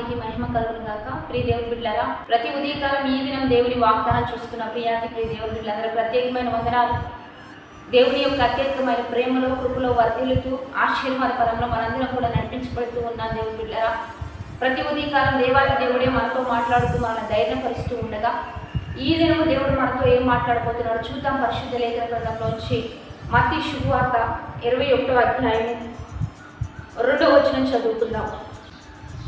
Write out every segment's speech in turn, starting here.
నామానికి మహిమ కలుగును గాక. ప్రియ దేవుని బిడ్డలారా, ప్రతి ఉదయకాలం ఈ దినం దేవుని వాగ్దానం చూస్తున్న ప్రియ దేవుని బిడ్డలందరూ ప్రత్యేకమైన వందనాలు. దేవుని యొక్క అత్యధికమైన ప్రేమలో కృపలో వర్ధిల్లుతూ ఆశీర్వాద పరంలో మనందరం కూడా నడిపించబడుతూ ఉన్నాం. దేవుని బిడ్డలారా, ప్రతి ఉదయకాలం దేవాది దేవుడే మనతో మాట్లాడుతూ మనల్ని ధైర్యపరుస్తూ ఉండగా ఈ దినము దేవుడు మనతో ఏం మాట్లాడబోతున్నాడో చూద్దాం. పరిశుద్ధ లేఖన గ్రంథంలోంచి మత్తయి శుభవార్త 21వ అధ్యాయం 2వ వచనం చదువుకుందాం.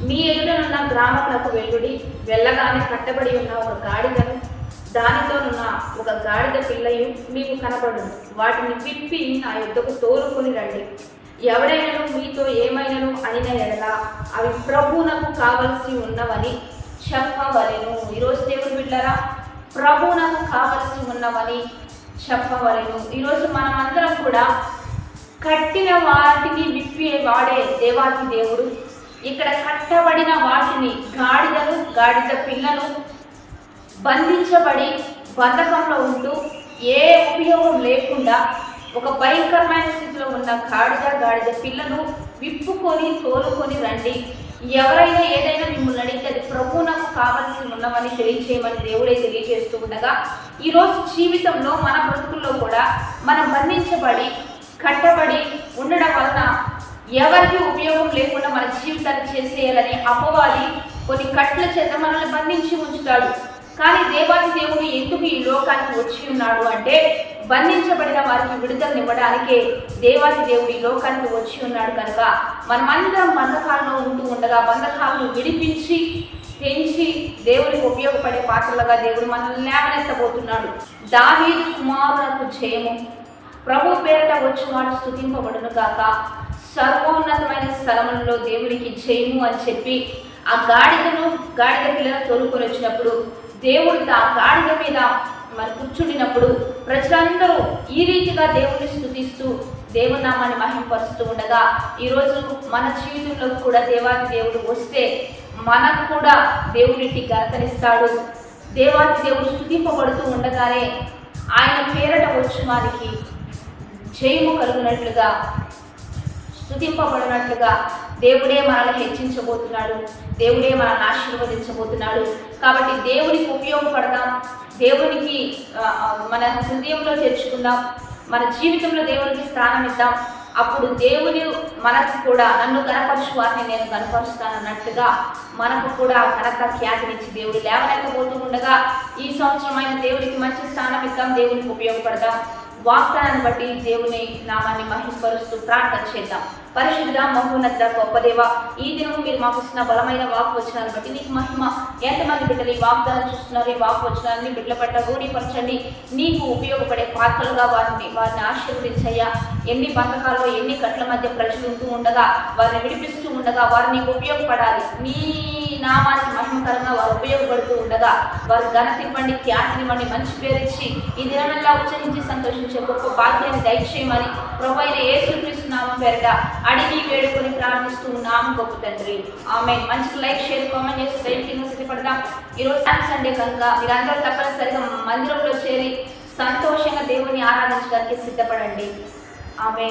మీ ఎదుటనున్న గ్రామములకు వెళ్ళుడి, వెళ్ళగానే కట్టబడి ఉన్న ఒక గాడిదను దానితోనున్న ఒక గాడిద పిల్లయు మీకు కనపడును. వాటిని విప్పి నా యొద్దకు తోలుకొని రండి. ఎవడైనను మీతో ఏమైనను అనిన ఎడల అవి ప్రభువునకు కావలసి ఉన్నవని చెప్పవలెను. ఈరోజు దేవుని బిడ్డలారా, ప్రభువునకు కావలసి ఉన్నవని చెప్పవలెను. ఈరోజు మనమందరం కూడా కట్టిన వాటిని విప్పి వాడే దేవాది దేవుడు ఇక్కడ కట్టబడిన వాటిని గాడిదను గాడిద పిల్లను బంధించబడి బంధకంలో ఉంటూ ఏ ఉపయోగం లేకుండా ఒక భయంకరమైన స్థితిలో ఉన్న గాడిద పిల్లను విప్పుకొని తోలుకొని రండి. ఎవరైనా ఏదైనా మిమ్మల్ని అడిగితే అది ప్రభువునకు కావలసి ఉన్నవని తెలియచేయమని దేవుడే తెలియజేస్తూ ఉండగా ఈరోజు జీవితంలో మన బ్రతుకుల్లో కూడా మనం బంధించబడి కట్టబడి ఉండడం వలన ఎవరికి ఉపయోగం లేకుండా మన జీవితాన్ని చేసేయాలని అపవాది కొన్ని కట్ల చేత మనల్ని బంధించి ఉంచుతాడు. కానీ దేవాది దేవుడు ఎందుకు ఈ లోకానికి వచ్చి ఉన్నాడు అంటే బంధించబడిన వారికి విడుదలనివ్వడానికే దేవాది దేవుడు ఈ లోకానికి వచ్చి ఉన్నాడు. కనుక మనమందరం బంధకాలను ఉంటూ ఉండగా బంధకాలను విడిపించి పెంచి దేవునికి ఉపయోగపడే పాత్రలుగా దేవుడు మనల్ని లేవనెత్తబోతున్నాడు. దావీదు కుమారులకు జయము, ప్రభు పేరట వచ్చి వాడు స్తుతింపబడును గాక. సర్వోన్నతమైన స్థలములలో దేవునికి జయము అని చెప్పి ఆ గాడిద పిల్లను తోలుకొని వచ్చినప్పుడు దేవుడు ఆ గాడిద మీద మరి కూర్చుండినప్పుడు ప్రజలందరూ ఈ రీతిగా దేవుని స్తుతిస్తూ దేవుని నామాన్ని మహింపరుస్తూ ఉండగా ఈరోజు మన జీవితంలో కూడా దేవాది దేవుడు వస్తే మనకు కూడా దేవునికి ఘనతనిస్తాడు. దేవాది దేవుడు స్తుతింపబడుతూ ఉండగానే ఆయన పేరట వచ్చి వారికి జయము కలుగునట్లుగా స్తుతింపబడినట్లుగా దేవుడే మనల్ని హెచ్చించబోతున్నాడు. దేవుడే మనల్ని ఆశీర్వదించబోతున్నాడు. కాబట్టి దేవునికి ఉపయోగపడదాం, దేవునికి మన హృదయంలో చేర్చుకుందాం, మన జీవితంలో దేవునికి స్థానం ఇద్దాం. అప్పుడు దేవుని మనకు కూడా నన్ను గణపరచు వారిని నేను గణపరుస్తాను అన్నట్లుగా మనకు కూడా ఘనత ఖ్యాతినిచ్చి దేవుడు లేవనెత్తబోతూ ఉండగా ఈ సంవత్సరమైన దేవునికి మంచి స్థానం ఇద్దాం, దేవునికి ఉపయోగపడదాం. వాగ్దానాన్ని బట్టి దేవుని నామాన్ని మహిమపరుస్తూ ప్రార్థన చేద్దాం. పరిశుద్ధ మహోన్నత గొప్ప దేవ, ఈ దినం మీరు మాకు ఇచ్చిన బలమైన వాక్వచనాన్ని బట్టి నీకు మహిమ. ఎంతమంది బిడ్డలు ఈ వాగ్దానం చూస్తున్నారు, ఈ వాక్వచనాన్ని బిడ్డల పట్ల రూఢీపరచండి. నీకు ఉపయోగపడే పాత్రలుగా వారిని ఆశీర్వదించయ్యా. ఎన్ని బంధకాల్లో ఎన్ని కట్ల మధ్య ప్రజలు ఉంటూ ఉండగా వారిని విడిపిస్తూ ఉండగా వారు నీకు ఉపయోగపడాలి. నీ నామానికి మహిమకరంగా వారు ఉపయోగపడుతూ ఉండగా వారు ఘనతివ్వండి, ఖ్యాతినివ్వండి, మంచి పేరిచ్చి ఈ దినమెల్లా ఉచ్చరించి సంతోషించే గొప్ప భాగ్యాన్ని దయచేయమని ప్రభువైన యేసుక్రీస్తు నామం పేరిట అడిగి వేడుకొని ప్రార్థిస్తూ ఉన్నాము గొప్ప తండ్రి. ఆమె మంచి లైక్ షేర్ కామెంట్ చేసి దైవికంగా సిద్ధపడదాం. ఈరోజు సండే కనుక మీరందరూ తప్పనిసరిగా మందిరంలో చేరి సంతోషంగా దేవుని ఆరాధించడానికి సిద్ధపడండి. ఆమె